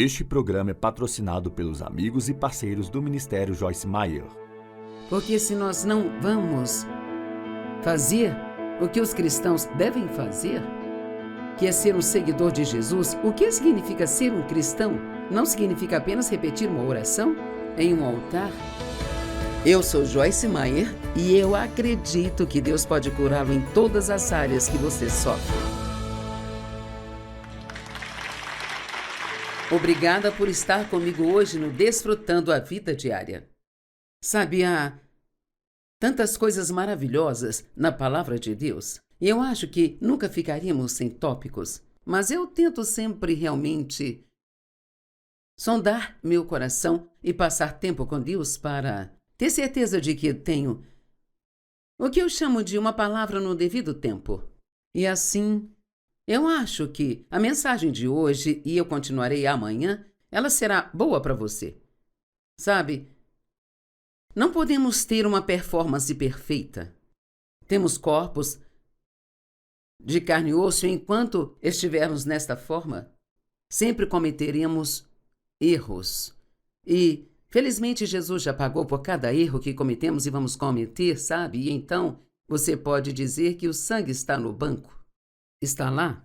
Este programa é patrocinado pelos amigos e parceiros do Ministério Joyce Meyer. Porque se nós não vamos fazer o que os cristãos devem fazer, que é ser um seguidor de Jesus, o que significa ser um cristão? Não significa apenas repetir uma oração em um altar. Eu sou Joyce Meyer e eu acredito que Deus pode curá-lo em todas as áreas que você sofre. Obrigada por estar comigo hoje no Desfrutando a Vida Diária. Sabe, há tantas coisas maravilhosas na Palavra de Deus. E eu acho que nunca ficaríamos sem tópicos. Mas eu tento sempre realmente sondar meu coração e passar tempo com Deus para ter certeza de que tenho o que eu chamo de uma palavra no devido tempo. E assim, eu acho que a mensagem de hoje, e eu continuarei amanhã, ela será boa para você. Sabe, não podemos ter uma performance perfeita. Temos corpos de carne e osso, e enquanto estivermos nesta forma, sempre cometeremos erros. E, felizmente, Jesus já pagou por cada erro que cometemos e vamos cometer, sabe? E então, você pode dizer que o sangue está no banco. Está lá.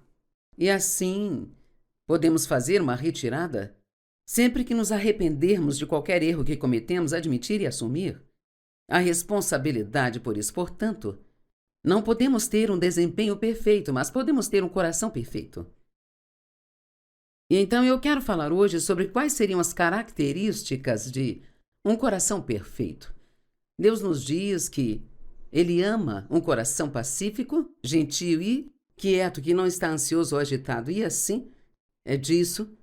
E assim, podemos fazer uma retirada sempre que nos arrependermos de qualquer erro que cometemos, admitir e assumir a responsabilidade por isso. Portanto, não podemos ter um desempenho perfeito, mas podemos ter um coração perfeito. E então eu quero falar hoje sobre quais seriam as características de um coração perfeito. Deus nos diz que Ele ama um coração pacífico, gentil e quieto, que não está ansioso ou agitado. E assim, é disso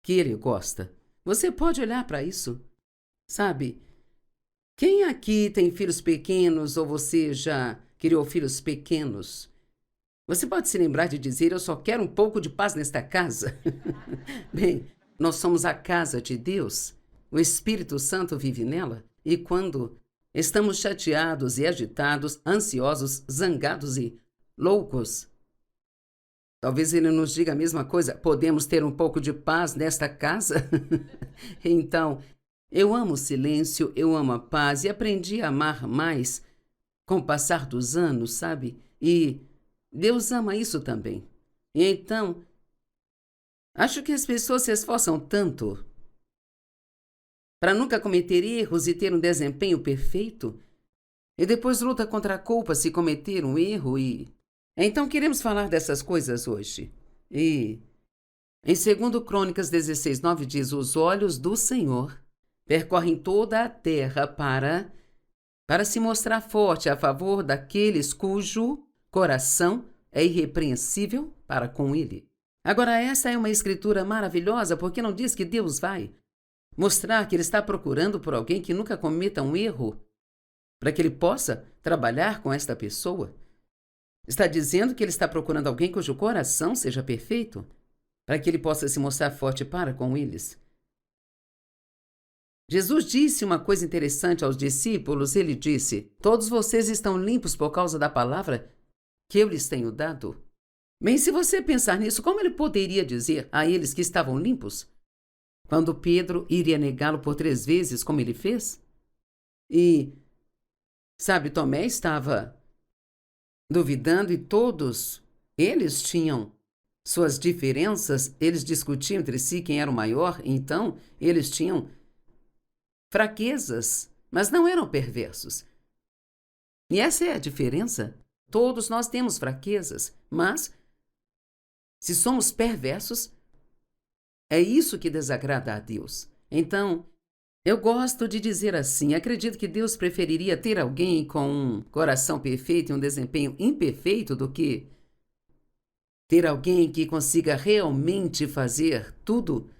que Ele gosta. Você pode olhar para isso. Sabe, quem aqui tem filhos pequenos ou você já criou filhos pequenos? Você pode se lembrar de dizer: eu só quero um pouco de paz nesta casa. Bem, nós somos a casa de Deus. O Espírito Santo vive nela. E quando estamos chateados e agitados, ansiosos, zangados e loucos, talvez Ele nos diga a mesma coisa: podemos ter um pouco de paz nesta casa? Então, eu amo o silêncio, eu amo a paz e aprendi a amar mais com o passar dos anos, sabe? E Deus ama isso também. E então, acho que as pessoas se esforçam tanto para nunca cometer erros e ter um desempenho perfeito, e depois luta contra a culpa se cometer um erro e... Então queremos falar dessas coisas hoje. E em 2 Crônicas 16:9 diz: os olhos do Senhor percorrem toda a terra para se mostrar forte a favor daqueles cujo coração é irrepreensível para com Ele. Agora, essa é uma escritura maravilhosa, porque não diz que Deus vai mostrar que Ele está procurando por alguém que nunca cometa um erro, para que Ele possa trabalhar com esta pessoa. Está dizendo que Ele está procurando alguém cujo coração seja perfeito, para que Ele possa se mostrar forte para com eles. Jesus disse uma coisa interessante aos discípulos. Ele disse: todos vocês estão limpos por causa da palavra que eu lhes tenho dado. Bem, se você pensar nisso, como Ele poderia dizer a eles que estavam limpos, quando Pedro iria negá-lo por 3 vezes, como ele fez? E, sabe, Tomé estava duvidando e todos eles tinham suas diferenças, eles discutiam entre si quem era o maior, então eles tinham fraquezas, mas não eram perversos. E essa é a diferença. Todos nós temos fraquezas, mas se somos perversos, é isso que desagrada a Deus. Então, eu gosto de dizer assim: acredito que Deus preferiria ter alguém com um coração perfeito e um desempenho imperfeito do que ter alguém que consiga realmente fazer tudo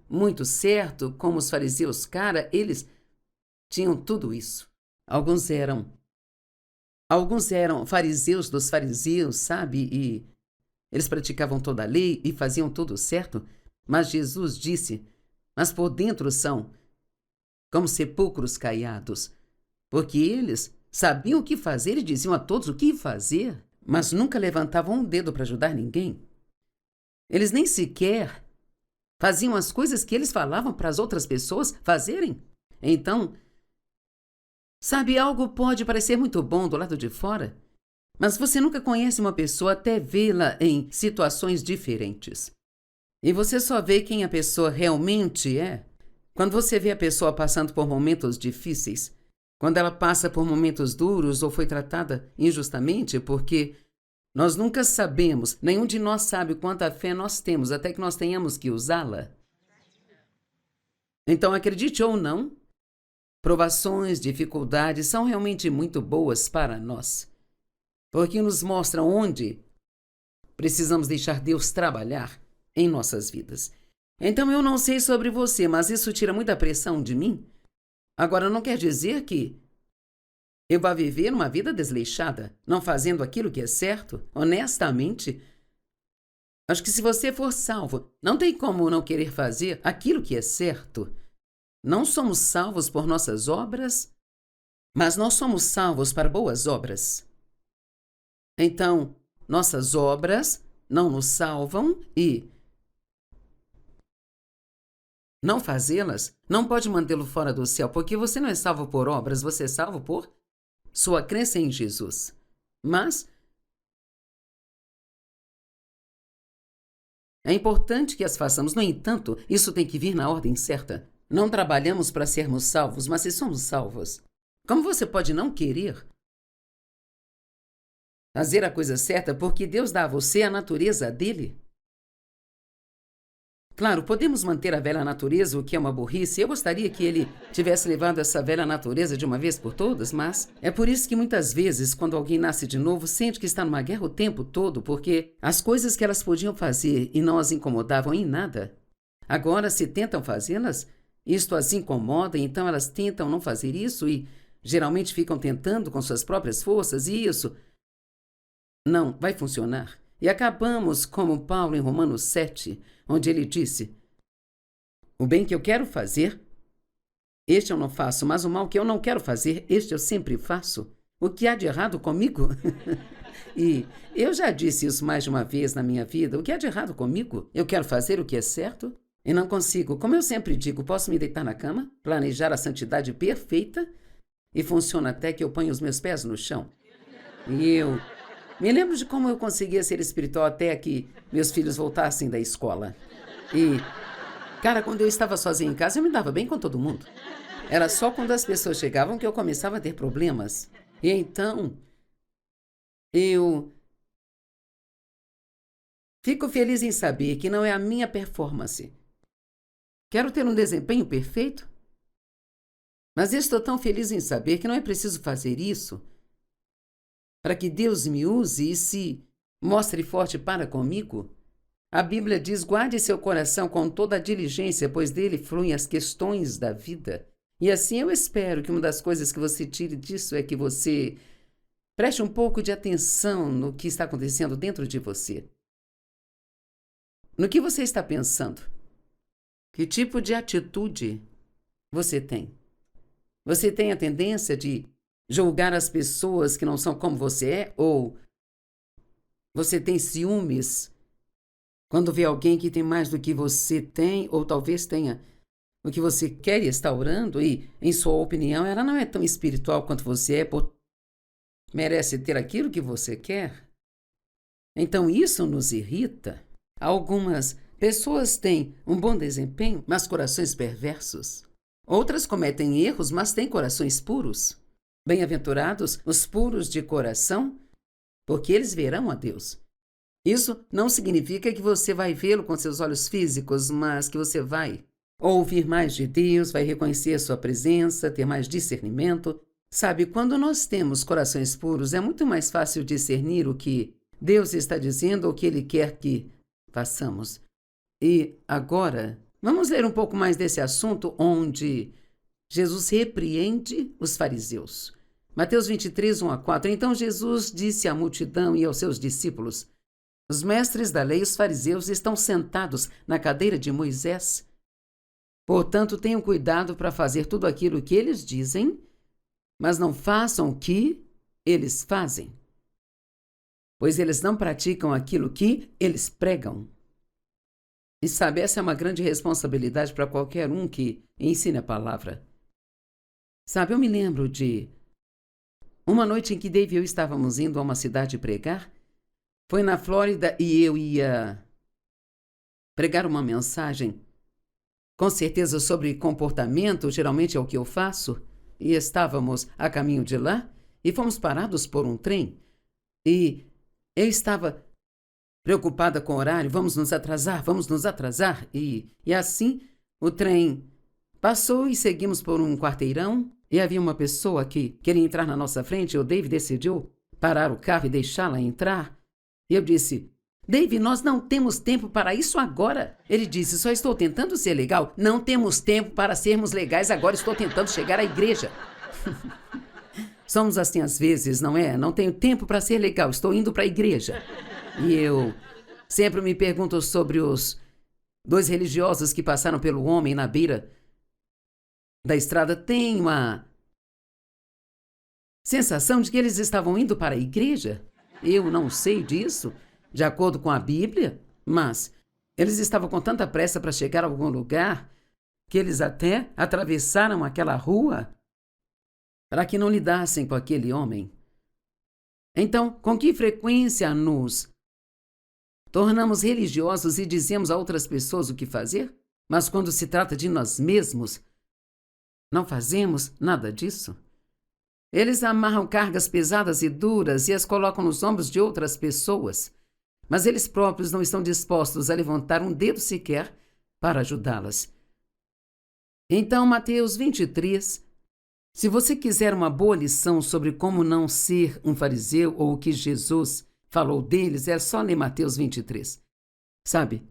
muito certo, como os fariseus. Cara, eles tinham tudo isso. Alguns eram fariseus dos fariseus, sabe? E eles praticavam toda a lei e faziam tudo certo. Mas Jesus disse: mas por dentro são como sepulcros caiados, porque eles sabiam o que fazer e diziam a todos o que fazer, mas nunca levantavam um dedo para ajudar ninguém. Eles nem sequer faziam as coisas que eles falavam para as outras pessoas fazerem. Então, sabe, algo pode parecer muito bom do lado de fora, mas você nunca conhece uma pessoa até vê-la em situações diferentes. E você só vê quem a pessoa realmente é quando você vê a pessoa passando por momentos difíceis, quando ela passa por momentos duros ou foi tratada injustamente, porque nós nunca sabemos, nenhum de nós sabe quanta fé nós temos até que nós tenhamos que usá-la. Então, acredite ou não, provações, dificuldades são realmente muito boas para nós, porque nos mostram onde precisamos deixar Deus trabalhar em nossas vidas. Então, eu não sei sobre você, mas isso tira muita pressão de mim. Agora, não quer dizer que eu vá viver uma vida desleixada, não fazendo aquilo que é certo, honestamente. Acho que se você for salvo, não tem como não querer fazer aquilo que é certo. Não somos salvos por nossas obras, mas nós somos salvos para boas obras. Então, nossas obras não nos salvam e não fazê-las não pode mantê-lo fora do céu, porque você não é salvo por obras, você é salvo por sua crença em Jesus. Mas é importante que as façamos. No entanto, isso tem que vir na ordem certa. Não trabalhamos para sermos salvos, mas se somos salvos, como você pode não querer fazer a coisa certa porque Deus dá a você a natureza dele? Claro, podemos manter a velha natureza, o que é uma burrice. Eu gostaria que ele tivesse levado essa velha natureza de uma vez por todas, mas é por isso que muitas vezes, quando alguém nasce de novo, sente que está numa guerra o tempo todo, porque as coisas que elas podiam fazer e não as incomodavam em nada, agora, se tentam fazê-las, isto as incomoda, então elas tentam não fazer isso e geralmente ficam tentando com suas próprias forças, e isso não vai funcionar. E acabamos como Paulo em Romanos 7, onde ele disse: o bem que eu quero fazer, este eu não faço, mas o mal que eu não quero fazer, este eu sempre faço. O que há de errado comigo? E eu já disse isso mais de uma vez na minha vida. O que há de errado comigo? Eu quero fazer o que é certo e não consigo. Como eu sempre digo, posso me deitar na cama, planejar a santidade perfeita e funciona até que eu ponho os meus pés no chão. E eu me lembro de como eu conseguia ser espiritual até que meus filhos voltassem da escola. E, cara, quando eu estava sozinha em casa, eu me dava bem com todo mundo. Era só quando as pessoas chegavam que eu começava a ter problemas. E então, eu fico feliz em saber que não é a minha performance. Quero ter um desempenho perfeito, mas estou tão feliz em saber que não é preciso fazer isso para que Deus me use e se mostre forte para comigo. A Bíblia diz: guarde seu coração com toda a diligência, pois dele fluem as questões da vida. E assim eu espero que uma das coisas que você tire disso é que você preste um pouco de atenção no que está acontecendo dentro de você. No que você está pensando? Que tipo de atitude você tem? Você tem a tendência de julgar as pessoas que não são como você é? Ou você tem ciúmes quando vê alguém que tem mais do que você tem, ou talvez tenha o que você quer e está orando, e, em sua opinião, ela não é tão espiritual quanto você é, merece ter aquilo que você quer? Então isso nos irrita. Algumas pessoas têm um bom desempenho, mas corações perversos. Outras cometem erros, mas têm corações puros. Bem-aventurados os puros de coração, porque eles verão a Deus. Isso não significa que você vai vê-lo com seus olhos físicos, mas que você vai ouvir mais de Deus, vai reconhecer sua presença, ter mais discernimento. Sabe, quando nós temos corações puros, é muito mais fácil discernir o que Deus está dizendo ou o que Ele quer que façamos. E agora, vamos ler um pouco mais desse assunto onde Jesus repreende os fariseus. Mateus 23, 1-4. Então Jesus disse à multidão e aos seus discípulos: os mestres da lei e os fariseus estão sentados na cadeira de Moisés. Portanto, tenham cuidado para fazer tudo aquilo que eles dizem, mas não façam o que eles fazem, pois eles não praticam aquilo que eles pregam. E sabe, essa é uma grande responsabilidade para qualquer um que ensine a palavra. Sabe, eu me lembro de uma noite em que Dave e eu estávamos indo a uma cidade pregar. Foi na Flórida e eu ia pregar uma mensagem, com certeza sobre comportamento, geralmente é o que eu faço. E estávamos a caminho de lá e fomos parados por um trem. E eu estava preocupada com o horário, vamos nos atrasar. E assim o trem passou e seguimos por um quarteirão e havia uma pessoa que queria entrar na nossa frente e o Dave decidiu parar o carro e deixá-la entrar. E eu disse: Dave, nós não temos tempo para isso agora. Ele disse: só estou tentando ser legal. Não temos tempo para sermos legais agora, estou tentando chegar à igreja. Somos assim às vezes, não é? Não tenho tempo para ser legal, estou indo para a igreja. E eu sempre me pergunto sobre os 2 religiosos que passaram pelo homem na beira da estrada. Tem uma sensação de que eles estavam indo para a igreja. Eu não sei disso, de acordo com a Bíblia, mas eles estavam com tanta pressa para chegar a algum lugar que eles até atravessaram aquela rua para que não lidassem com aquele homem. Então, com que frequência nos tornamos religiosos e dizemos a outras pessoas o que fazer, mas quando se trata de nós mesmos, não fazemos nada disso? Eles amarram cargas pesadas e duras e as colocam nos ombros de outras pessoas, mas eles próprios não estão dispostos a levantar um dedo sequer para ajudá-las. Então, Mateus 23, se você quiser uma boa lição sobre como não ser um fariseu ou o que Jesus falou deles, é só ler Mateus 23. Sabe,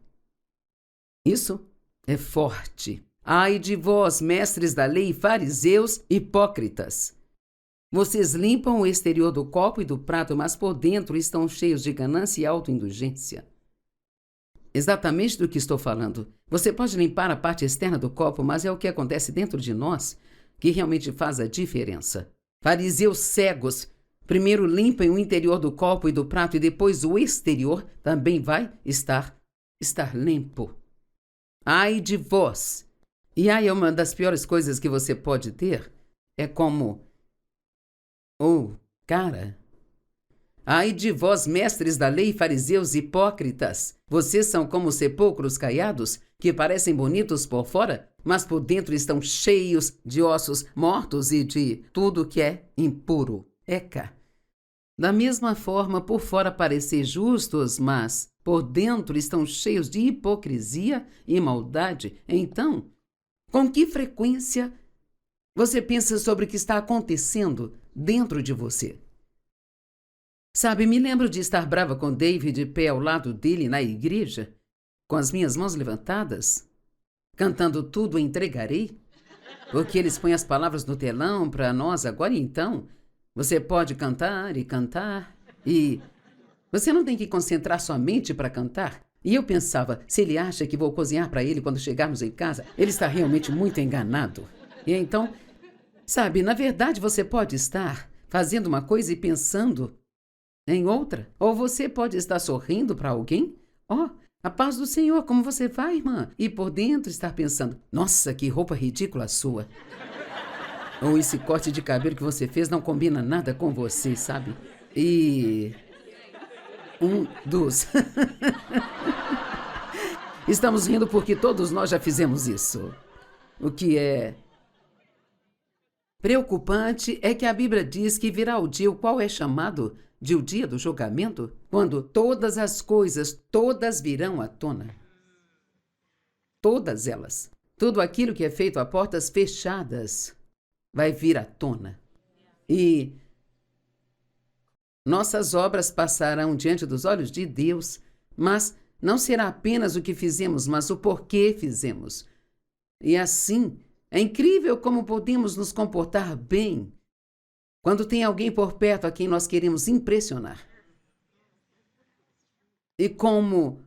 isso é forte. Ai de vós, mestres da lei, fariseus, hipócritas! Vocês limpam o exterior do copo e do prato, mas por dentro estão cheios de ganância e autoindulgência. Exatamente do que estou falando. Você pode limpar a parte externa do copo, mas é o que acontece dentro de nós que realmente faz a diferença. Fariseus cegos, primeiro limpem o interior do copo e do prato e depois o exterior também vai estar limpo. Ai de vós! E ai é uma das piores coisas que você pode ter. É como... cara... Ai de vós, mestres da lei, fariseus hipócritas! Vocês são como sepulcros caiados, que parecem bonitos por fora, mas por dentro estão cheios de ossos mortos e de tudo que é impuro. Eca! Da mesma forma, por fora parecer justos, mas por dentro estão cheios de hipocrisia e maldade. Então, com que frequência você pensa sobre o que está acontecendo dentro de você? Sabe, me lembro de estar brava com David de pé ao lado dele na igreja, com as minhas mãos levantadas, cantando tudo entregarei, porque eles põem as palavras no telão para nós agora. Então, você pode cantar e você não tem que concentrar sua mente para cantar. E eu pensava, se ele acha que vou cozinhar para ele quando chegarmos em casa, ele está realmente muito enganado. E então, sabe, na verdade você pode estar fazendo uma coisa e pensando em outra. Ou você pode estar sorrindo para alguém. A paz do Senhor, como você vai, irmã? E por dentro estar pensando, nossa, que roupa ridícula sua. Ou esse corte de cabelo que você fez não combina nada com você, sabe? E... Estamos rindo porque todos nós já fizemos isso. O que é preocupante é que a Bíblia diz que virá o dia, o qual é chamado de o dia do julgamento, quando todas as coisas, todas virão à tona. Todas elas. Tudo aquilo que é feito a portas fechadas vai vir à tona. E nossas obras passarão diante dos olhos de Deus, mas não será apenas o que fizemos, mas o porquê fizemos. E assim, é incrível como podemos nos comportar bem quando tem alguém por perto a quem nós queremos impressionar. E como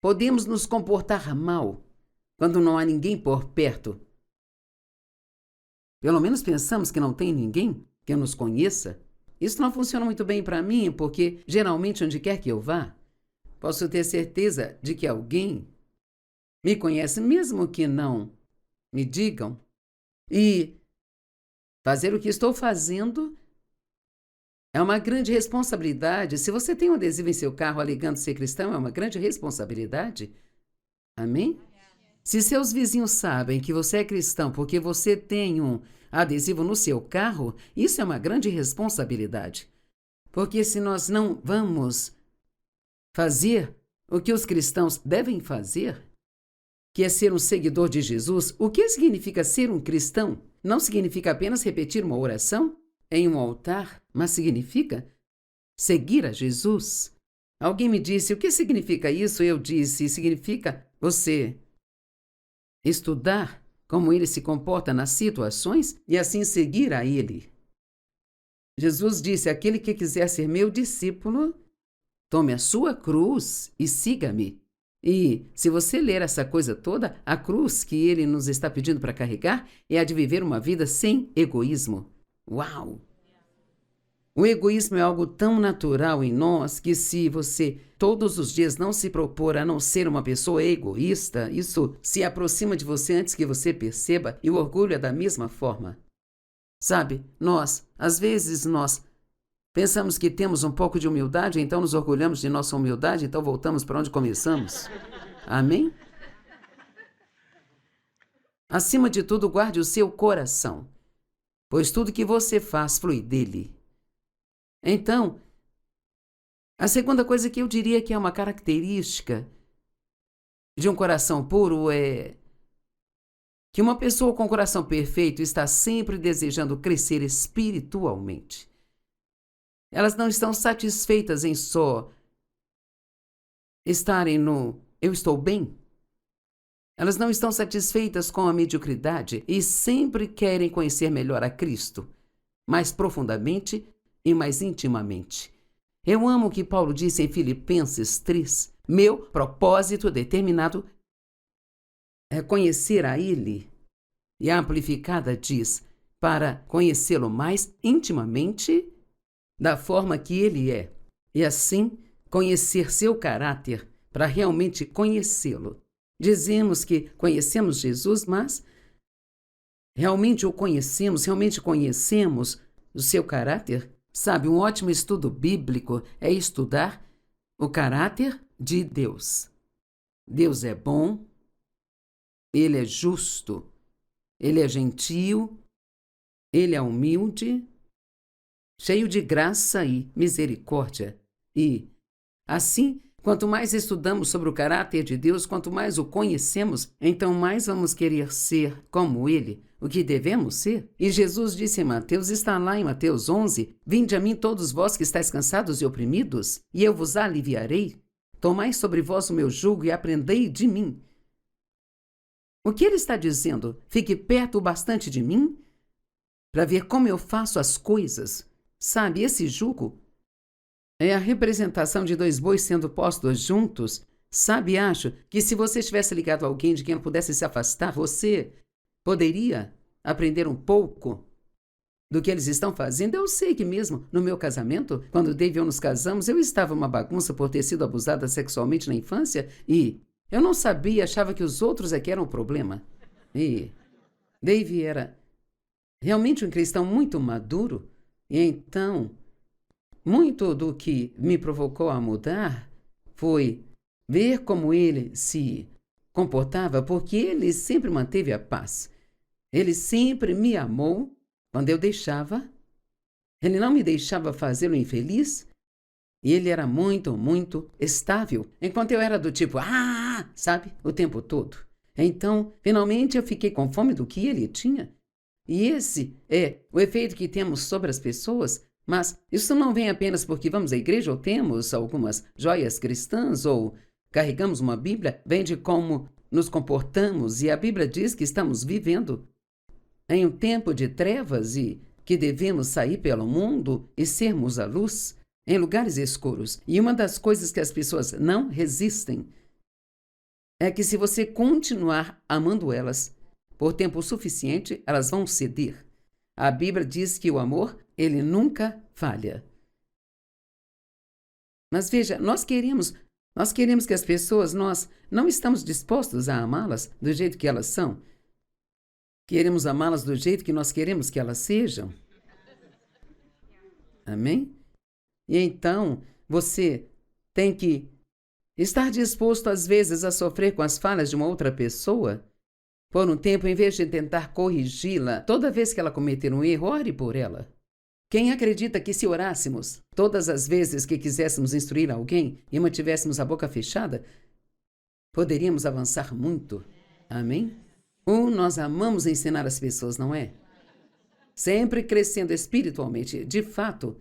podemos nos comportar mal quando não há ninguém por perto. Pelo menos pensamos que não tem ninguém que nos conheça. Isso não funciona muito bem para mim, porque geralmente onde quer que eu vá, posso ter certeza de que alguém me conhece, mesmo que não me digam, e fazer o que estou fazendo é uma grande responsabilidade. Se você tem um adesivo em seu carro alegando ser cristão, é uma grande responsabilidade. Amém? Se seus vizinhos sabem que você é cristão porque você tem um adesivo no seu carro, isso é uma grande responsabilidade. Porque se nós não vamos fazer o que os cristãos devem fazer, que é ser um seguidor de Jesus, o que significa ser um cristão? Não significa apenas repetir uma oração em um altar, mas significa seguir a Jesus. Alguém me disse, o que significa isso? Eu disse, significa você estudar como ele se comporta nas situações e assim seguir a ele. Jesus disse, aquele que quiser ser meu discípulo, tome a sua cruz e siga-me. E, se você ler essa coisa toda, a cruz que ele nos está pedindo para carregar é a de viver uma vida sem egoísmo. Uau! O egoísmo é algo tão natural em nós que se você todos os dias não se propor a não ser uma pessoa egoísta, isso se aproxima de você antes que você perceba, e o orgulho é da mesma forma. Sabe, às vezes nós pensamos que temos um pouco de humildade, então nos orgulhamos de nossa humildade, então voltamos para onde começamos. Amém? Acima de tudo, guarde o seu coração, pois tudo que você faz flui dele. Então, a segunda coisa que eu diria que é uma característica de um coração puro é que uma pessoa com coração perfeito está sempre desejando crescer espiritualmente. Elas não estão satisfeitas em só estarem no eu estou bem. Elas não estão satisfeitas com a mediocridade e sempre querem conhecer melhor a Cristo, mais profundamente e mais intimamente. Eu amo o que Paulo disse em Filipenses 3. Meu propósito determinado é conhecer a Ele. E a Amplificada diz, para conhecê-lo mais intimamente, da forma que ele é, e assim conhecer seu caráter para realmente conhecê-lo. Dizemos que conhecemos Jesus, mas realmente o conhecemos, realmente conhecemos o seu caráter? Sabe, um ótimo estudo bíblico é estudar o caráter de Deus. Deus é bom, Ele é justo, Ele é gentil, Ele é humilde, cheio de graça e misericórdia. E, assim, quanto mais estudamos sobre o caráter de Deus, quanto mais o conhecemos, então mais vamos querer ser como Ele, o que devemos ser. E Jesus disse em Mateus, está lá em Mateus 11, vinde a mim todos vós que estáis cansados e oprimidos, e eu vos aliviarei. Tomai sobre vós o meu jugo e aprendei de mim. O que ele está dizendo? Fique perto o bastante de mim para ver como eu faço as coisas. Sabe, esse jugo é a representação de dois bois sendo postos juntos. Sabe, acho que se você estivesse ligado a alguém de quem não pudesse se afastar, você poderia aprender um pouco do que eles estão fazendo. Eu sei que mesmo no meu casamento, quando Dave e eu nos casamos, eu estava uma bagunça por ter sido abusada sexualmente na infância e eu não sabia, achava que os outros é que eram o problema. E Dave era realmente um cristão muito maduro. E então, muito do que me provocou a mudar foi ver como ele se comportava, porque ele sempre manteve a paz. Ele sempre me amou quando eu deixava. Ele não me deixava fazê-lo infeliz. E ele era muito, muito estável, enquanto eu era do tipo, sabe, o tempo todo. Então, finalmente eu fiquei com fome do que ele tinha. E esse é o efeito que temos sobre as pessoas, mas isso não vem apenas porque vamos à igreja ou temos algumas joias cristãs ou carregamos uma Bíblia, vem de como nos comportamos, e a Bíblia diz que estamos vivendo em um tempo de trevas e que devemos sair pelo mundo e sermos a luz em lugares escuros. E uma das coisas que as pessoas não resistem é que se você continuar amando elas por tempo suficiente, elas vão ceder. A Bíblia diz que o amor, ele nunca falha. Mas veja, nós queremos Nós queremos que as pessoas, nós não estamos dispostos a amá-las do jeito que elas são. Queremos amá-las do jeito que nós queremos que elas sejam. Amém? E então, você tem que estar disposto, às vezes, a sofrer com as falhas de uma outra pessoa. Por um tempo, em vez de tentar corrigi-la, toda vez que ela cometer um erro, ore por ela. Quem acredita que se orássemos todas as vezes que quiséssemos instruir alguém e mantivéssemos a boca fechada, poderíamos avançar muito? Amém? Nós amamos ensinar as pessoas, não é? Sempre crescendo espiritualmente. De fato,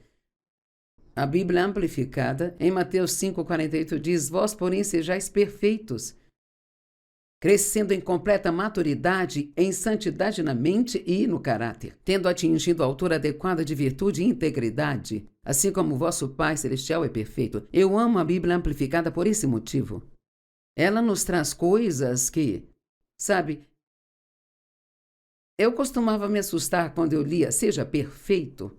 a Bíblia Amplificada, em Mateus 5,48, diz: vós, porém, sejais perfeitos, crescendo em completa maturidade, em santidade na mente e no caráter, tendo atingido a altura adequada de virtude e integridade, assim como o vosso Pai Celestial é perfeito. Eu amo a Bíblia Amplificada por esse motivo. Ela nos traz coisas que, sabe, eu costumava me assustar quando eu lia seja perfeito,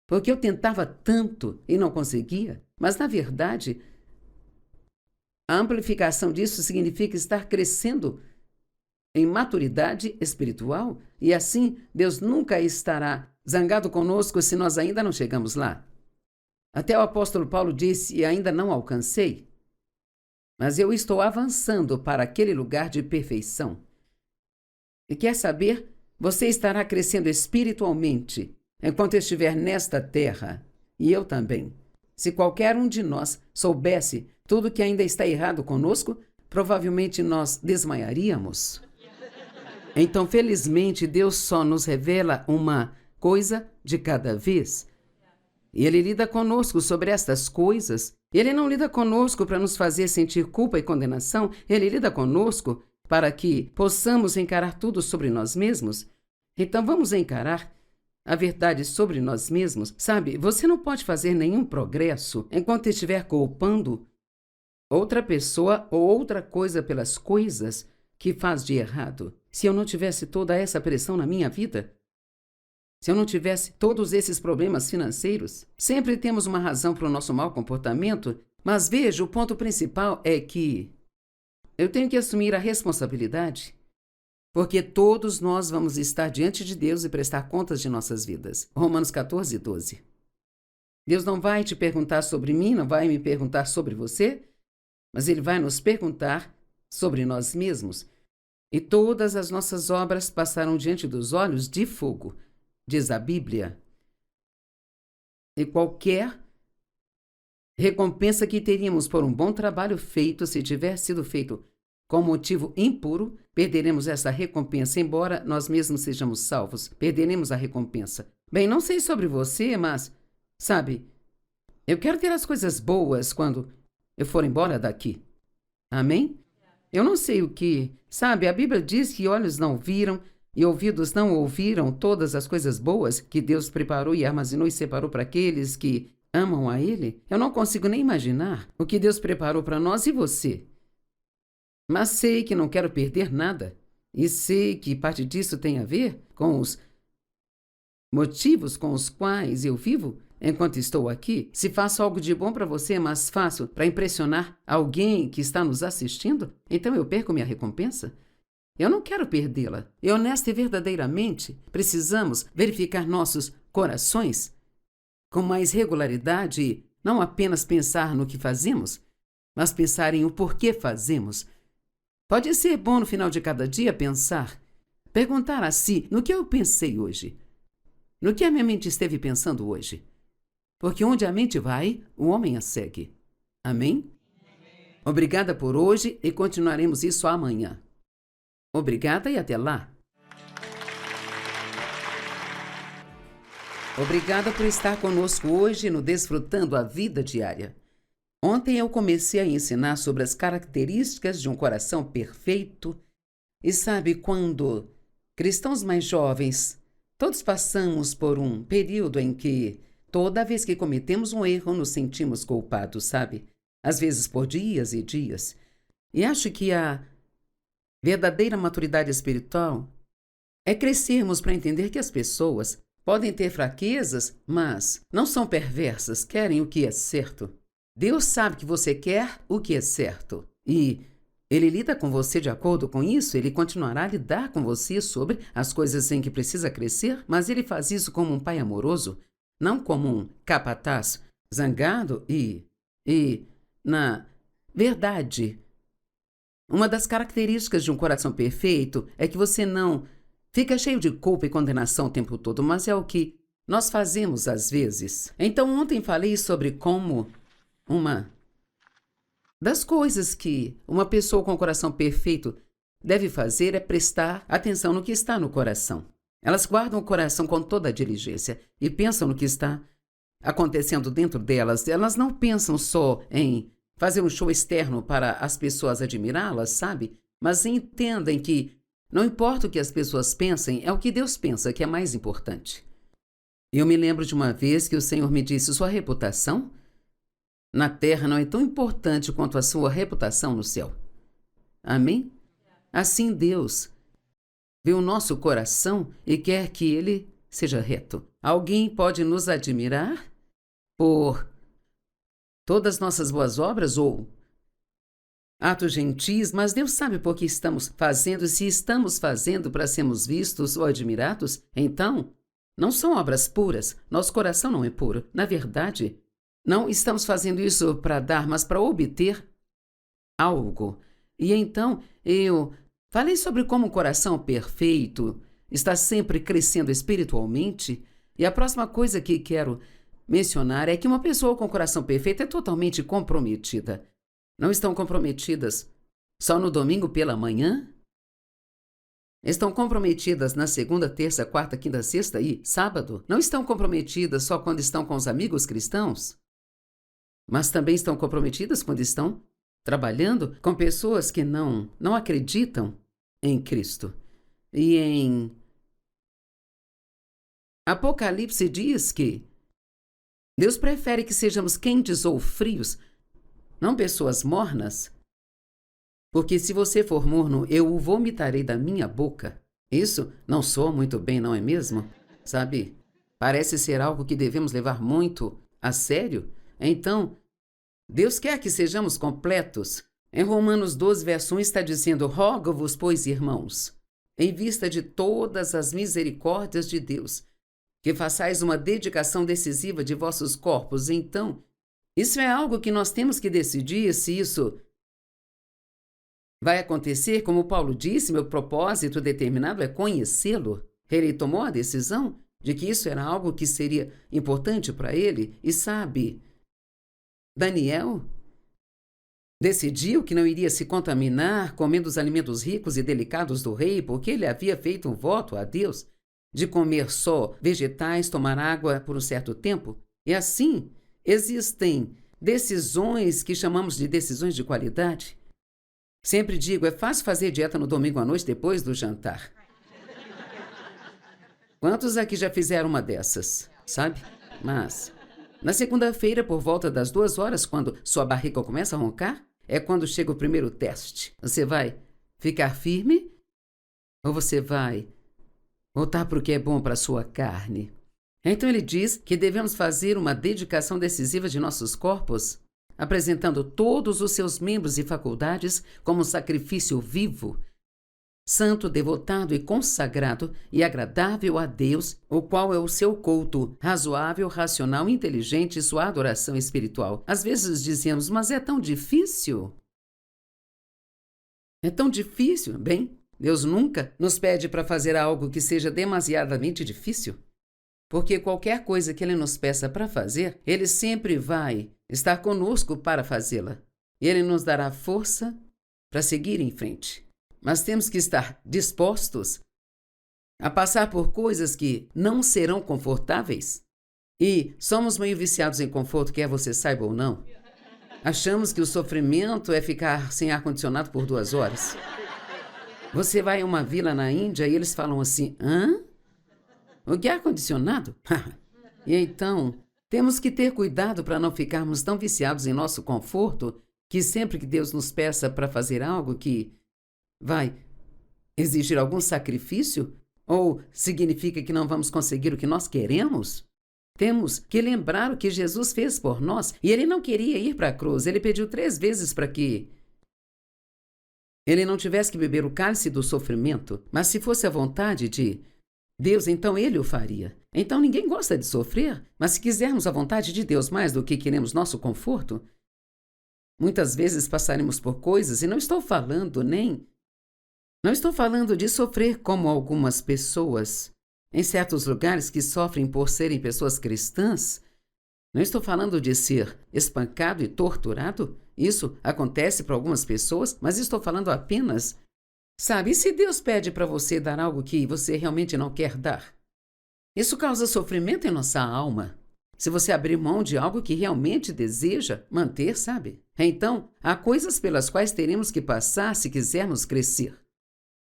porque eu tentava tanto e não conseguia, mas na verdade, a amplificação disso significa estar crescendo em maturidade espiritual e assim Deus nunca estará zangado conosco se nós ainda não chegamos lá. Até o apóstolo Paulo disse: e ainda não alcancei, mas eu estou avançando para aquele lugar de perfeição. E quer saber? Você estará crescendo espiritualmente enquanto estiver nesta terra, e eu também. Se qualquer um de nós soubesse tudo que ainda está errado conosco, provavelmente nós desmaiaríamos. Então, felizmente, Deus só nos revela uma coisa de cada vez. E Ele lida conosco sobre estas coisas. Ele não lida conosco para nos fazer sentir culpa e condenação. Ele lida conosco para que possamos encarar tudo sobre nós mesmos. Então, vamos encarar a verdade sobre nós mesmos. Sabe, você não pode fazer nenhum progresso enquanto estiver culpando outra pessoa ou outra coisa pelas coisas que faz de errado. Se eu não tivesse toda essa pressão na minha vida, se eu não tivesse todos esses problemas financeiros, sempre temos uma razão para o nosso mau comportamento, mas veja, o ponto principal é que eu tenho que assumir a responsabilidade, porque todos nós vamos estar diante de Deus e prestar contas de nossas vidas. Romanos 14, 12. Deus não vai te perguntar sobre mim, não vai me perguntar sobre você, mas Ele vai nos perguntar sobre nós mesmos. E todas as nossas obras passarão diante dos olhos de fogo, diz a Bíblia. E qualquer recompensa que teríamos por um bom trabalho feito, se tiver sido feito com motivo impuro, perderemos essa recompensa, embora nós mesmos sejamos salvos. Perderemos a recompensa. Bem, não sei sobre você, mas, sabe, eu quero ter as coisas boas quando eu for embora daqui. Amém? Eu não sei o que, sabe, a Bíblia diz que olhos não viram e ouvidos não ouviram todas as coisas boas que Deus preparou e armazenou e separou para aqueles que amam a Ele. Eu não consigo nem imaginar o que Deus preparou para nós e você. Mas sei que não quero perder nada. E sei que parte disso tem a ver com os motivos com os quais eu vivo enquanto estou aqui. Se faço algo de bom para você, mas faço para impressionar alguém que está nos assistindo, então eu perco minha recompensa? Eu não quero perdê-la. E honesta e verdadeiramente, precisamos verificar nossos corações com mais regularidade e não apenas pensar no que fazemos, mas pensar em o porquê fazemos. Pode ser bom no final de cada dia perguntar a si no que eu pensei hoje, no que a minha mente esteve pensando hoje. Porque onde a mente vai, o homem a segue. Amém? Obrigada por hoje e continuaremos isso amanhã. Obrigada e até lá. Obrigada por estar conosco hoje no Desfrutando a Vida Diária. Ontem eu comecei a ensinar sobre as características de um coração perfeito. E sabe, quando cristãos mais jovens, todos passamos por um período em que toda vez que cometemos um erro nos sentimos culpados, sabe? Às vezes por dias e dias. E acho que a verdadeira maturidade espiritual é crescermos para entender que as pessoas podem ter fraquezas, mas não são perversas, querem o que é certo. Deus sabe que você quer o que é certo. E Ele lida com você de acordo com isso, Ele continuará a lidar com você sobre as coisas em que precisa crescer, mas Ele faz isso como um pai amoroso, não como um capataz zangado na verdade, uma das características de um coração perfeito é que você não fica cheio de culpa e condenação o tempo todo, mas é o que nós fazemos às vezes. Então, ontem falei sobre como uma das coisas que uma pessoa com o coração perfeito deve fazer é prestar atenção no que está no coração. Elas guardam o coração com toda a diligência e pensam no que está acontecendo dentro delas. Elas não pensam só em fazer um show externo para as pessoas admirá-las, sabe? Mas entendem que não importa o que as pessoas pensem, é o que Deus pensa que é mais importante. Eu me lembro de uma vez que o Senhor me disse: sua reputação na terra não é tão importante quanto a sua reputação no céu. Amém? Assim Deus vê o nosso coração e quer que ele seja reto. Alguém pode nos admirar por todas as nossas boas obras ou atos gentis, mas Deus sabe por que estamos fazendo. Se estamos fazendo para sermos vistos ou admirados, então não são obras puras. Nosso coração não é puro. Na verdade, não estamos fazendo isso para dar, mas para obter algo. E então eu falei sobre como o coração perfeito está sempre crescendo espiritualmente. E a próxima coisa que quero mencionar é que uma pessoa com coração perfeito é totalmente comprometida. Não estão comprometidas só no domingo pela manhã? Estão comprometidas na segunda, terça, quarta, quinta, sexta e sábado? Não estão comprometidas só quando estão com os amigos cristãos? Mas também estão comprometidas quando estão trabalhando com pessoas que não acreditam em Cristo. E em Apocalipse diz que Deus prefere que sejamos quentes ou frios, não pessoas mornas. Porque se você for morno, eu o vomitarei da minha boca. Isso não soa muito bem, não é mesmo? Sabe, parece ser algo que devemos levar muito a sério. Então, Deus quer que sejamos completos. Em Romanos 12, verso 1 está dizendo: rogo-vos, pois, irmãos, em vista de todas as misericórdias de Deus, que façais uma dedicação decisiva de vossos corpos. Então, isso é algo que nós temos que decidir se isso vai acontecer. Como Paulo disse, meu propósito determinado é conhecê-lo. Ele tomou a decisão de que isso era algo que seria importante para ele. E sabe, Daniel decidiu que não iria se contaminar comendo os alimentos ricos e delicados do rei, porque ele havia feito um voto a Deus de comer só vegetais, tomar água por um certo tempo. E assim, existem decisões que chamamos de decisões de qualidade. Sempre digo, é fácil fazer dieta no domingo à noite depois do jantar. Quantos aqui já fizeram uma dessas, sabe? Mas na segunda-feira, por volta das 2 horas, quando sua barriga começa a roncar, é quando chega o primeiro teste. Você vai ficar firme ou você vai voltar para o que é bom para a sua carne? Então ele diz que devemos fazer uma dedicação decisiva de nossos corpos, apresentando todos os seus membros e faculdades como um sacrifício vivo, santo, devotado e consagrado e agradável a Deus, o qual é o seu culto razoável, racional, inteligente e sua adoração espiritual. Às vezes dizemos, mas é tão difícil. É tão difícil. Bem, Deus nunca nos pede para fazer algo que seja demasiadamente difícil, porque qualquer coisa que Ele nos peça para fazer, Ele sempre vai estar conosco para fazê-la. E Ele nos dará força para seguir em frente. Mas temos que estar dispostos a passar por coisas que não serão confortáveis. E somos meio viciados em conforto, quer você saiba ou não. Achamos que o sofrimento é ficar sem ar-condicionado por 2 horas. Você vai a uma vila na Índia e eles falam assim, hã? O que é ar-condicionado? E então, temos que ter cuidado para não ficarmos tão viciados em nosso conforto que sempre que Deus nos peça para fazer algo que vai exigir algum sacrifício ou significa que não vamos conseguir o que nós queremos, Temos que lembrar o que Jesus fez por nós. E ele não queria ir para a cruz. Ele pediu 3 vezes para que ele não tivesse que beber o cálice do sofrimento. Mas se fosse a vontade de Deus, então ele o faria. Então ninguém gosta de sofrer. Mas se quisermos a vontade de Deus mais do que queremos nosso conforto, muitas vezes passaremos por coisas, e não estou falando de sofrer como algumas pessoas em certos lugares que sofrem por serem pessoas cristãs. Não estou falando de ser espancado e torturado. Isso acontece para algumas pessoas, mas estou falando apenas, sabe, se Deus pede para você dar algo que você realmente não quer dar, isso causa sofrimento em nossa alma. Se você abrir mão de algo que realmente deseja manter, sabe? Então, há coisas pelas quais teremos que passar se quisermos crescer.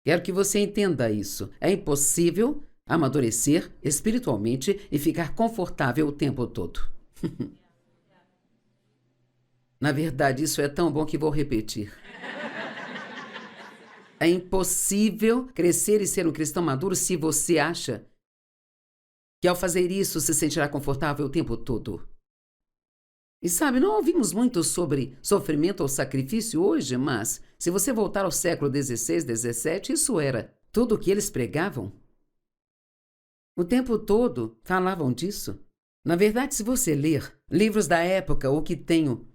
Quero que você entenda isso. É impossível amadurecer espiritualmente e ficar confortável o tempo todo. Na verdade, isso é tão bom que vou repetir. É impossível crescer e ser um cristão maduro se você acha que ao fazer isso se sentirá confortável o tempo todo. E sabe, não ouvimos muito sobre sofrimento ou sacrifício hoje, mas se você voltar ao século XVI, XVII, isso era tudo o que eles pregavam. O tempo todo falavam disso. Na verdade, se você ler livros da época, ou que tenho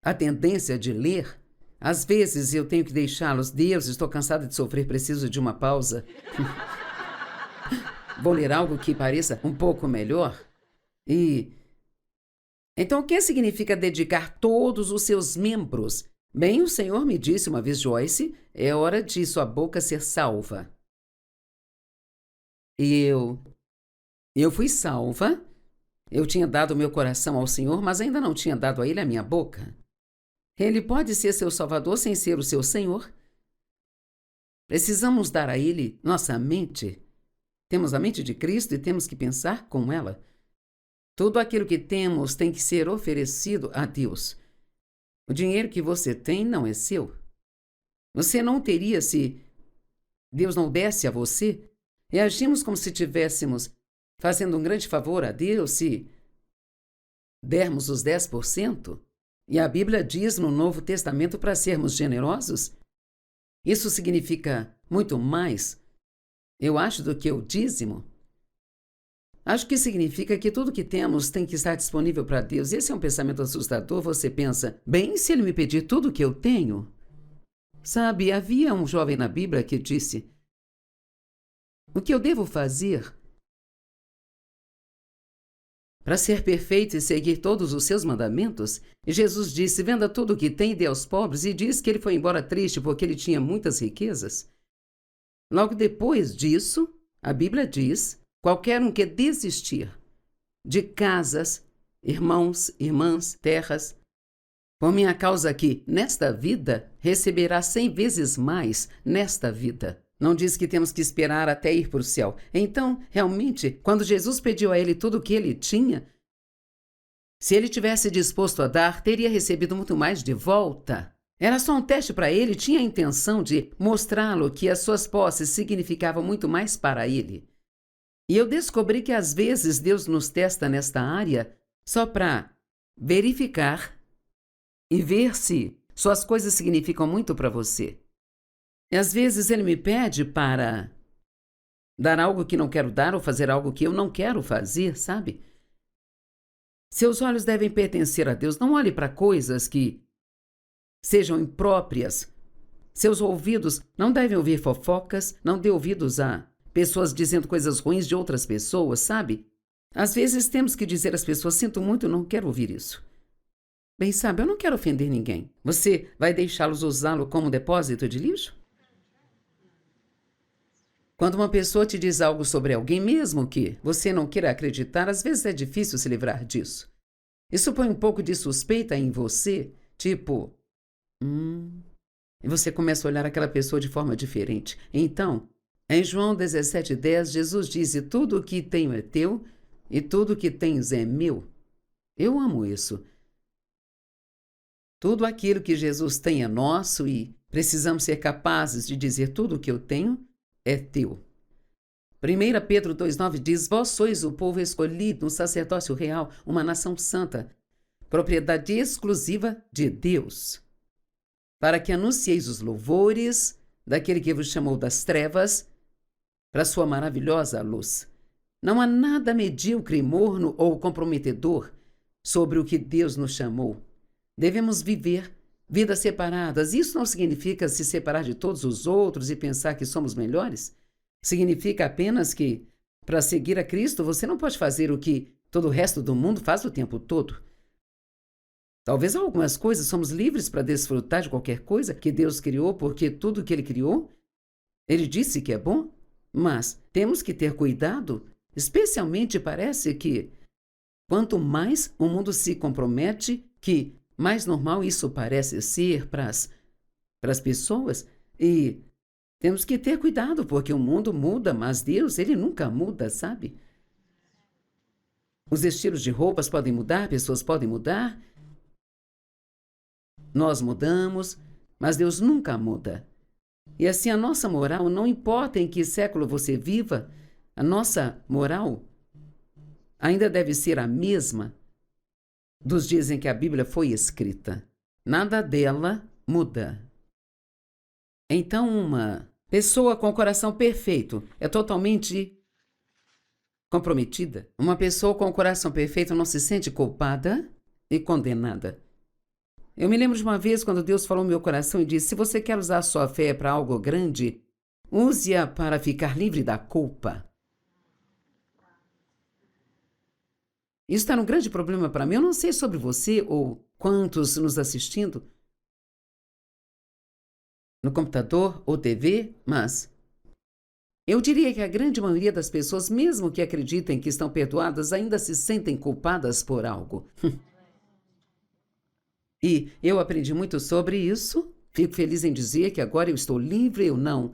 a tendência de ler, às vezes eu tenho que deixá-los. Deus, estou cansada de sofrer, preciso de uma pausa. Vou ler algo que pareça um pouco melhor. Então, o que significa dedicar todos os seus membros? Bem, o Senhor me disse uma vez, Joyce, é hora de sua boca ser salva. E eu fui salva. Eu tinha dado meu coração ao Senhor, mas ainda não tinha dado a Ele a minha boca. Ele pode ser seu Salvador sem ser o seu Senhor. Precisamos dar a Ele nossa mente. Temos a mente de Cristo e temos que pensar com ela. Tudo aquilo que temos tem que ser oferecido a Deus. O dinheiro que você tem não é seu. Você não teria se Deus não desse a você. E agimos como se estivéssemos fazendo um grande favor a Deus se dermos os 10%. E a Bíblia diz no Novo Testamento para sermos generosos. Isso significa muito mais, eu acho, do que o dízimo. Acho que significa que tudo que temos tem que estar disponível para Deus. Esse é um pensamento assustador. Você pensa, bem, se Ele me pedir tudo o que eu tenho? Sabe, havia um jovem na Bíblia que disse, o que eu devo fazer para ser perfeito e seguir todos os seus mandamentos? E Jesus disse, venda tudo o que tem e dê aos pobres, e diz que ele foi embora triste porque ele tinha muitas riquezas. Logo depois disso, a Bíblia diz, qualquer um que desistir de casas, irmãos, irmãs, terras, por minha causa aqui, nesta vida, receberá 100 vezes mais nesta vida. Não diz que temos que esperar até ir para o céu. Então, realmente, quando Jesus pediu a ele tudo o que ele tinha, se ele tivesse disposto a dar, teria recebido muito mais de volta. Era só um teste para ele, tinha a intenção de mostrá-lo que as suas posses significavam muito mais para ele. E eu descobri que às vezes Deus nos testa nesta área só para verificar e ver se suas coisas significam muito para você. E às vezes Ele me pede para dar algo que não quero dar ou fazer algo que eu não quero fazer, sabe? Seus olhos devem pertencer a Deus. Não olhe para coisas que sejam impróprias. Seus ouvidos não devem ouvir fofocas, não dê ouvidos a pessoas dizendo coisas ruins de outras pessoas, sabe? Às vezes temos que dizer às pessoas, sinto muito, não quero ouvir isso. Bem, sabe, eu não quero ofender ninguém. Você vai deixá-los usá-lo como depósito de lixo? Quando uma pessoa te diz algo sobre alguém, mesmo que você não queira acreditar, às vezes é difícil se livrar disso. Isso põe um pouco de suspeita em você, tipo, e você começa a olhar aquela pessoa de forma diferente. Então, em João 17,10, Jesus diz, tudo o que tenho é teu e tudo o que tens é meu. Eu amo isso. Tudo aquilo que Jesus tem é nosso e precisamos ser capazes de dizer tudo o que eu tenho é teu. 1 Pedro 2,9 diz: Vós sois o povo escolhido, um sacerdócio real, uma nação santa, propriedade exclusiva de Deus, para que anuncieis os louvores daquele que vos chamou das trevas para sua maravilhosa luz. Não há nada medíocre, morno ou comprometedor sobre o que Deus nos chamou. Devemos viver vidas separadas. Isso não significa se separar de todos os outros e pensar que somos melhores. Significa apenas que, para seguir a Cristo, você não pode fazer o que todo o resto do mundo faz o tempo todo. Talvez algumas coisas somos livres para desfrutar de qualquer coisa que Deus criou, porque tudo que Ele criou, Ele disse que é bom, mas temos que ter cuidado, especialmente parece que quanto mais o mundo se compromete, que mais normal isso parece ser para as pessoas, e temos que ter cuidado, porque o mundo muda, mas Deus, Ele nunca muda, sabe? Os estilos de roupas podem mudar, pessoas podem mudar, nós mudamos, mas Deus nunca muda. E assim a nossa moral, não importa em que século você viva, a nossa moral ainda deve ser a mesma dos dias em que a Bíblia foi escrita. Nada dela muda. Então, uma pessoa com o coração perfeito é totalmente comprometida. Uma pessoa com o coração perfeito não se sente culpada e condenada. Eu me lembro de uma vez quando Deus falou no meu coração e disse: se você quer usar a sua fé para algo grande, use-a para ficar livre da culpa. Isso está um grande problema para mim. Eu não sei sobre você ou quantos nos assistindo no computador ou TV, mas eu diria que a grande maioria das pessoas, mesmo que acreditem que estão perdoadas, ainda se sentem culpadas por algo. E eu aprendi muito sobre isso. Fico feliz em dizer que agora eu estou livre, eu não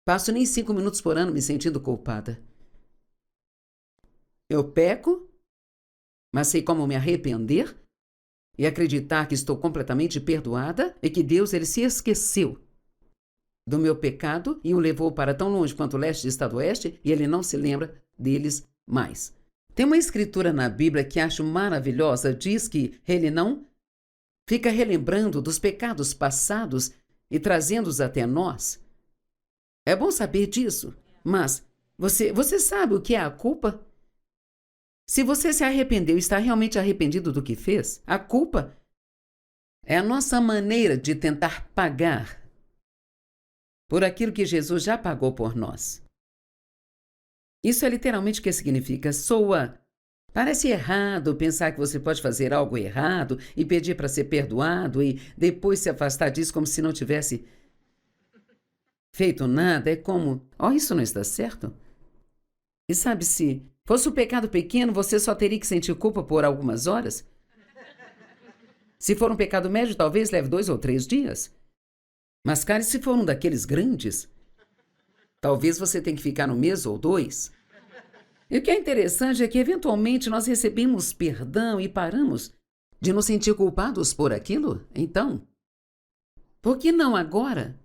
passo nem 5 minutos por ano me sentindo culpada. Eu peco, mas sei como me arrepender e acreditar que estou completamente perdoada e que Deus, Ele se esqueceu do meu pecado e o levou para tão longe quanto o leste está do oeste e Ele não se lembra deles mais. Tem uma escritura na Bíblia que acho maravilhosa, diz que Ele não fica relembrando dos pecados passados e trazendo-os até nós. É bom saber disso, mas você sabe o que é a culpa? Se você se arrependeu e está realmente arrependido do que fez, a culpa é a nossa maneira de tentar pagar por aquilo que Jesus já pagou por nós. Isso é literalmente o que significa. Parece errado pensar que você pode fazer algo errado e pedir para ser perdoado e depois se afastar disso como se não tivesse feito nada. É como, isso não está certo. E sabe, se fosse um pecado pequeno, você só teria que sentir culpa por algumas horas. Se for um pecado médio, talvez leve 2 ou 3 dias. Mas, cara, se for um daqueles grandes, talvez você tenha que ficar 1 mês ou 2. E o que é interessante é que, eventualmente, nós recebemos perdão e paramos de nos sentir culpados por aquilo. Então, por que não agora?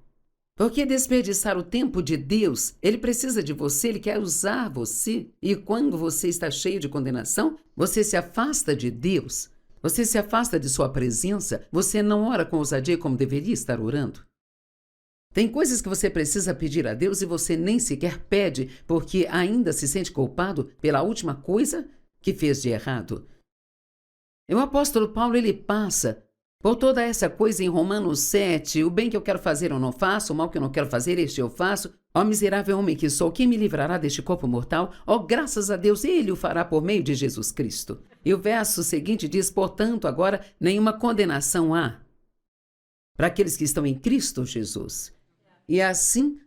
Por que desperdiçar o tempo de Deus? Ele precisa de você, Ele quer usar você. E quando você está cheio de condenação, você se afasta de Deus. Você se afasta de sua presença. Você não ora com ousadia como deveria estar orando. Tem coisas que você precisa pedir a Deus e você nem sequer pede, porque ainda se sente culpado pela última coisa que fez de errado. E o apóstolo Paulo, ele passa por toda essa coisa em Romanos 7, o bem que eu quero fazer eu não faço, o mal que eu não quero fazer, este eu faço. Ó miserável homem que sou, quem me livrará deste corpo mortal? Ó, graças a Deus, Ele o fará por meio de Jesus Cristo. E o verso seguinte diz: portanto, agora nenhuma condenação há para aqueles que estão em Cristo Jesus. E assim,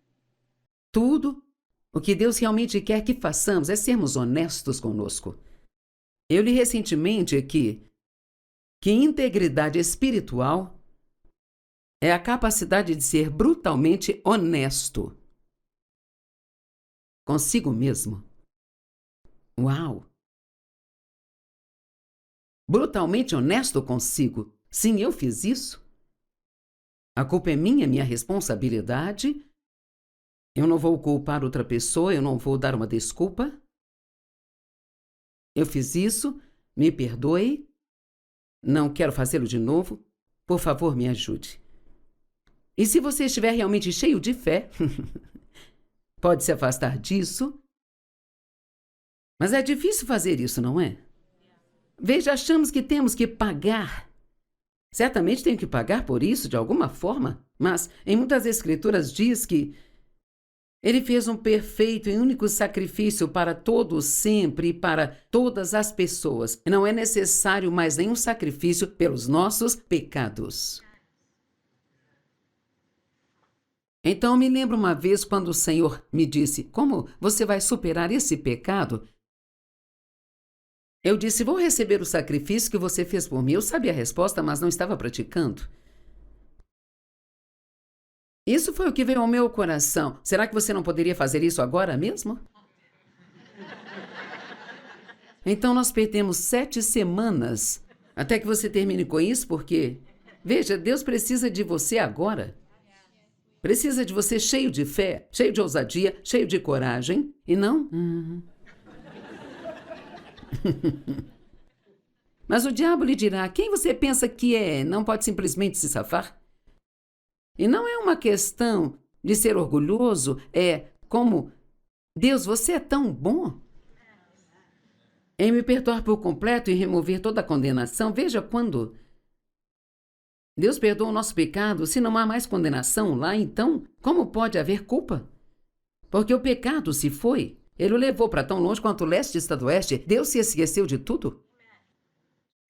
tudo o que Deus realmente quer que façamos é sermos honestos conosco. Eu li recentemente que integridade espiritual é a capacidade de ser brutalmente honesto consigo mesmo. Uau! Brutalmente honesto consigo. Sim, eu fiz isso. A culpa é minha responsabilidade. Eu não vou culpar outra pessoa, eu não vou dar uma desculpa. Eu fiz isso, me perdoe, não quero fazê-lo de novo, por favor, me ajude. E se você estiver realmente cheio de fé, pode se afastar disso. Mas é difícil fazer isso, não é? Veja, achamos que temos que pagar. Certamente tenho que pagar por isso de alguma forma, mas em muitas escrituras diz que ele fez um perfeito e único sacrifício para todos sempre e para todas as pessoas. Não é necessário mais nenhum sacrifício pelos nossos pecados. Então me lembro uma vez quando o Senhor me disse: como você vai superar esse pecado? Eu disse: vou receber o sacrifício que você fez por mim. Eu sabia a resposta, mas não estava praticando. Isso foi o que veio ao meu coração. Será que você não poderia fazer isso agora mesmo? Então nós perdemos 7 semanas até que você termine com isso, porque, veja, Deus precisa de você agora. Precisa de você cheio de fé, cheio de ousadia, cheio de coragem, e não... Mas o diabo lhe dirá: quem você pensa que é? Não pode simplesmente se safar? E não é uma questão de ser orgulhoso, é como: Deus, você é tão bom em me perdoar por completo e remover toda a condenação. Veja, quando Deus perdoa o nosso pecado, se não há mais condenação lá, então como pode haver culpa? Porque o pecado se foi. Ele o levou para tão longe quanto o leste está do oeste. Deus se esqueceu de tudo.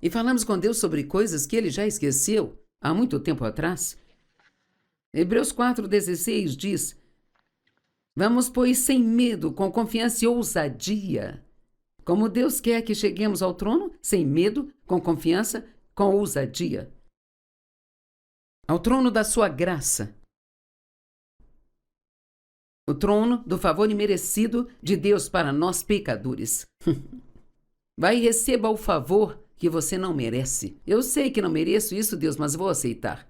E falamos com Deus sobre coisas que ele já esqueceu há muito tempo atrás. Hebreus 4,16 diz: vamos, pois, sem medo, com confiança e ousadia. Como Deus quer que cheguemos ao trono, sem medo, com confiança, com ousadia. Ao trono da sua graça. O trono do favor imerecido de Deus para nós pecadores. Vai e receba o favor que você não merece. Eu sei que não mereço isso, Deus, mas vou aceitar.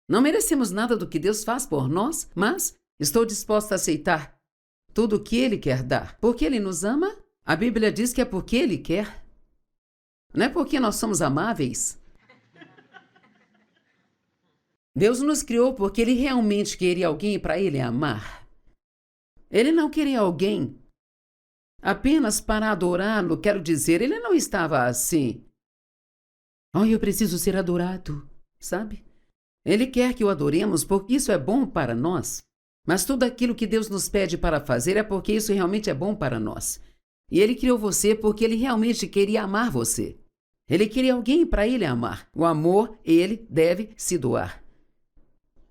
Não merecemos nada do que Deus faz por nós, mas estou disposta a aceitar tudo o que Ele quer dar. Porque Ele nos ama, a Bíblia diz que é porque Ele quer. Não é porque nós somos amáveis. Deus nos criou porque Ele realmente queria alguém para Ele amar. Ele não queria alguém apenas para adorá-lo, quero dizer, Ele não estava assim. Oh, eu preciso ser adorado, sabe? Ele quer que o adoremos porque isso é bom para nós. Mas tudo aquilo que Deus nos pede para fazer é porque isso realmente é bom para nós. E Ele criou você porque Ele realmente queria amar você. Ele queria alguém para Ele amar. O amor, Ele deve se doar.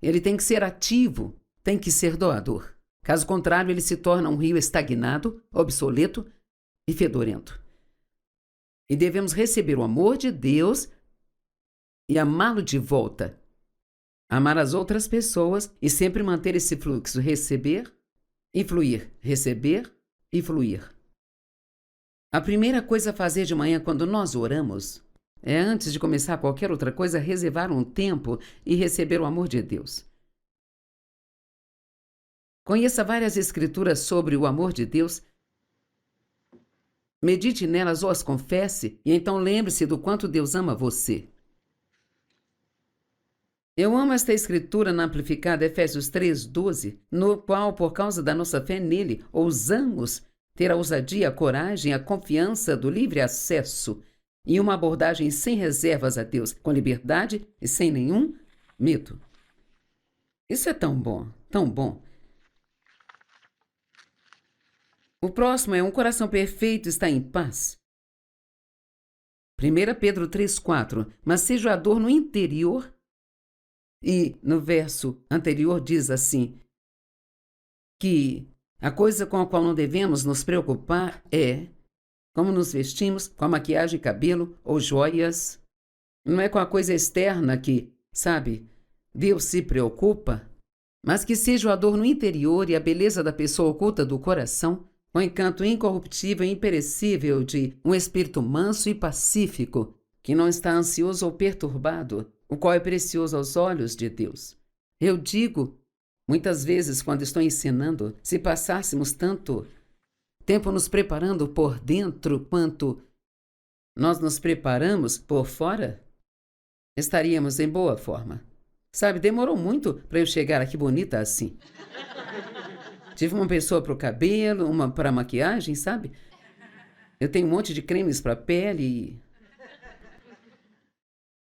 Ele tem que ser ativo, tem que ser doador. Caso contrário, ele se torna um rio estagnado, obsoleto e fedorento. E devemos receber o amor de Deus e amá-lo de volta. Amar as outras pessoas e sempre manter esse fluxo: receber e fluir, receber e fluir. A primeira coisa a fazer de manhã quando nós oramos é, antes de começar qualquer outra coisa, reservar um tempo e receber o amor de Deus. Conheça várias escrituras sobre o amor de Deus. Medite nelas ou as confesse, e então lembre-se do quanto Deus ama você. Eu amo esta escritura na amplificada Efésios 3,12, no qual, por causa da nossa fé nele, ousamos ter a ousadia, a coragem, a confiança do livre acesso e uma abordagem sem reservas a Deus, com liberdade e sem nenhum medo. Isso é tão bom, tão bom. O próximo é: um coração perfeito está em paz. 1 Pedro 3,4. Mas seja a dor no interior. E no verso anterior diz assim, que a coisa com a qual não devemos nos preocupar é como nos vestimos, com a maquiagem, cabelo ou joias. Não é com a coisa externa que, sabe, Deus se preocupa, mas que seja a dor no interior e a beleza da pessoa oculta do coração, o encanto incorruptível e imperecível de um espírito manso e pacífico, que não está ansioso ou perturbado, o qual é precioso aos olhos de Deus. Eu digo Muitas vezes, quando estou ensinando, se passássemos tanto tempo nos preparando por dentro quanto nós nos preparamos por fora, estaríamos em boa forma. Sabe, demorou muito para eu chegar aqui bonita assim. Tive uma pessoa para o cabelo, uma para a maquiagem, sabe? Eu tenho um monte de cremes para a pele e...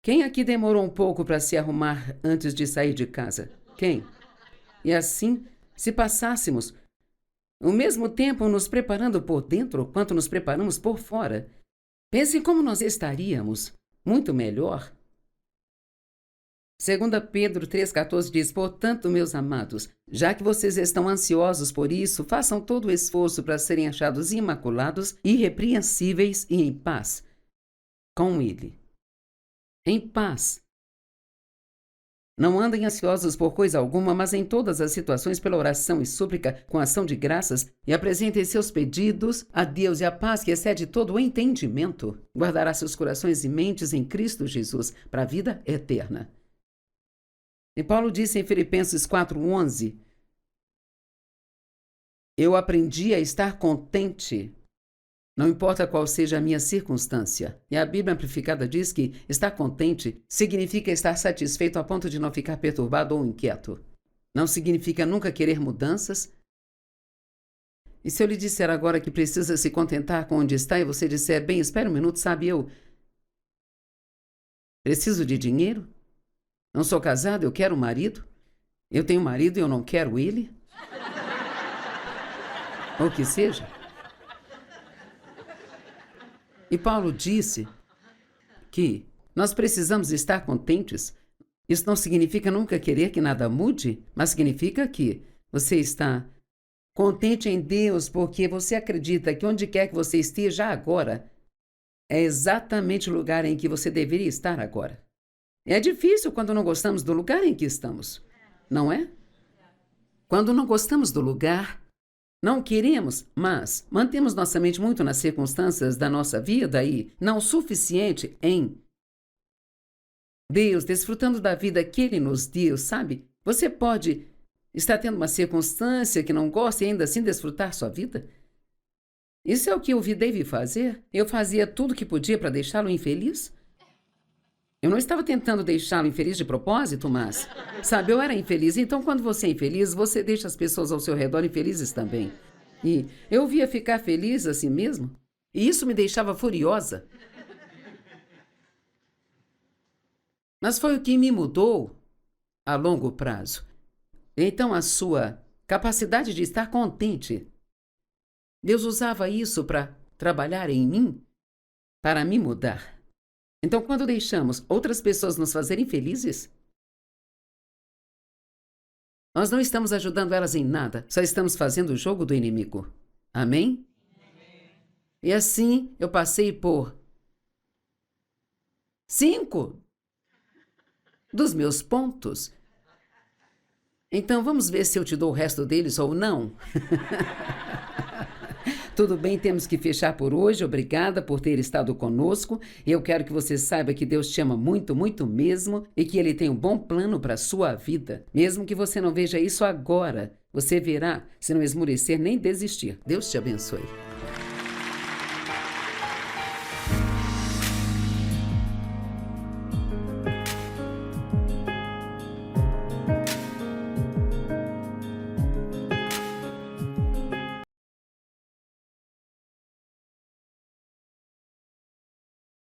Quem aqui demorou um pouco para se arrumar antes de sair de casa? Quem? E assim, se passássemos o mesmo tempo nos preparando por dentro quanto nos preparamos por fora, pense como nós estaríamos muito melhor. 2 Pedro 3,14 diz: portanto, meus amados, já que vocês estão ansiosos por isso, façam todo o esforço para serem achados imaculados, irrepreensíveis e em paz com Ele. Em paz. Não andem ansiosos por coisa alguma, mas em todas as situações, pela oração e súplica, com ação de graças, e apresentem seus pedidos a Deus, e a paz que excede todo o entendimento guardará seus corações e mentes em Cristo Jesus para a vida eterna. E Paulo disse em Filipenses 4,11: eu aprendi a estar contente, não importa qual seja a minha circunstância. E a Bíblia Amplificada diz que estar contente significa estar satisfeito a ponto de não ficar perturbado ou inquieto. Não significa nunca querer mudanças. E se eu lhe disser agora que precisa se contentar com onde está e você disser: bem, espera um minuto, sabe, eu preciso de dinheiro? Não sou casado, eu quero um marido. Eu tenho marido e eu não quero ele. Ou o que seja. E Paulo disse que nós precisamos estar contentes. Isso não significa nunca querer que nada mude, mas significa que você está contente em Deus porque você acredita que onde quer que você esteja agora é exatamente o lugar em que você deveria estar agora. É difícil quando não gostamos do lugar em que estamos, não é? Quando não gostamos do lugar, não queremos, mas mantemos nossa mente muito nas circunstâncias da nossa vida e não o suficiente em Deus, desfrutando da vida que Ele nos deu, sabe? Você pode estar tendo uma circunstância que não gosta e ainda assim desfrutar sua vida? Isso é o que eu vi David fazer. Eu fazia tudo o que podia para deixá-lo infeliz. Eu não estava tentando deixá-lo infeliz de propósito, mas, sabe, eu era infeliz. Então, quando você é infeliz, você deixa as pessoas ao seu redor infelizes também. E eu via ficar feliz assim mesmo. E isso me deixava furiosa. Mas foi o que me mudou a longo prazo. Então, a sua capacidade de estar contente, Deus usava isso para trabalhar em mim, para me mudar. Então, quando deixamos outras pessoas nos fazerem felizes, nós não estamos ajudando elas em nada, só estamos fazendo o jogo do inimigo. Amém? E assim, eu passei por 5 dos meus pontos. Então, vamos ver se eu te dou o resto deles ou não. Tudo bem, temos que fechar por hoje. Obrigada por ter estado conosco. Eu quero que você saiba que Deus te ama muito, muito mesmo, e que Ele tem um bom plano para a sua vida. Mesmo que você não veja isso agora, você verá se não esmorecer nem desistir. Deus te abençoe.